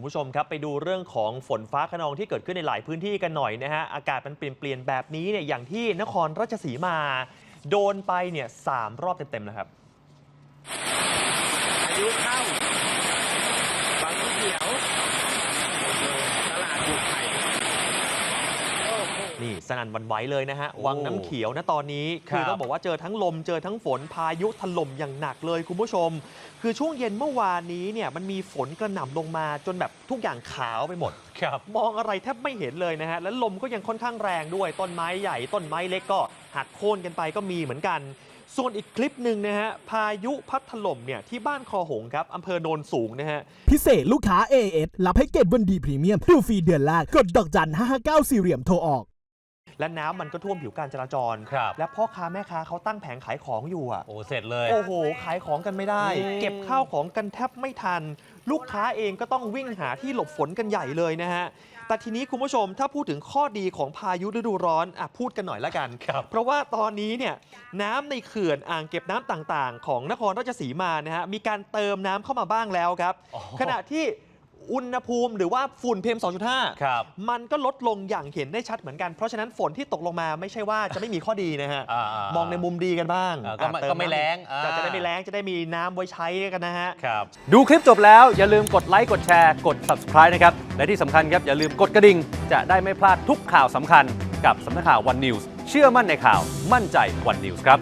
คุณผู้ชมครับไปดูเรื่องของฝนฟ้าคะนองที่เกิดขึ้นในหลายพื้นที่กันหน่อยนะฮะอากาศมันเปลี่ยนแบบนี้เนี่ยอย่างที่นครราชสีมาโดนไปเนี่ย3 รอบเต็มๆนะครับอายุเข้าบางเขียวตลาดบุกไข่นี่สนั่นหวั่นไหวเลยนะฮะวังน้ำเขียวนะตอนนี้คือต้องบอกว่าเจอทั้งลมเจอทั้งฝนพายุถล่มอย่างหนักเลยคุณผู้ชมคือช่วงเย็นเมื่อวานนี้เนี่ยมันมีฝนกระหน่ำลงมาจนแบบทุกอย่างขาวไปหมดมองอะไรแทบไม่เห็นเลยนะฮะและลมก็ยังค่อนข้างแรงด้วยต้นไม้ใหญ่ต้นไม้เล็กก็หักโค่นกันไปก็มีเหมือนกันส่วนอีกคลิปหนึ่งนะฮะพายุพัดถล่มเนี่ยที่บ้านคอหงครับอำเภอโนนสูงนะฮะพิเศษลูกค้า AS รับให้เกรดวันดีพรีเมียมดูฟรีเดือนแรกกดดอกจัน559สี่เหลี่ยมโทรออกและน้ำมันก็ท่วมผิวการจราจรและพ่อค้าแม่ค้าเขาตั้งแผงขายของอยู่อ่ะโอ้เสร็จเลยโอ้โหขายของกันไม่ได้เก็บข้าวของกันแทบไม่ทันลูกค้าเองก็ต้องวิ่งหาที่หลบฝนกันใหญ่เลยนะฮะแต่ทีนี้คุณผู้ชมถ้าพูดถึงข้อดีของพายุฤดูร้อนพูดกันหน่อยละกันเพราะว่าตอนนี้เนี่ยน้ำในเขื่อนอ่างเก็บน้ำต่างๆของนครราชสีมานะฮะมีการเติมน้ำเข้ามาบ้างแล้วครับขณะที่อุณหภูมิหรือว่าฝุ่น PM 2.5 มันก็ลดลงอย่างเห็นได้ชัดเหมือนกันเพราะฉะนั้นฝนที่ตกลงมาไม่ใช่ว่าจะไม่มีข้อดีนะฮะมองในมุมดีกันบ้างก็ไม่แรงจะได้ไม่แรงจะได้มีน้ำไว้ใช้กันนะฮะดูคลิปจบแล้วอย่าลืมกดไลค์กดแชร์กด Subscribe นะครับและที่สำคัญครับอย่าลืมกดกระดิ่งจะได้ไม่พลาดทุกข่าวสำคัญกับสำนักข่าว One News เชื่อมั่นในข่าวมั่นใจ One News ครับ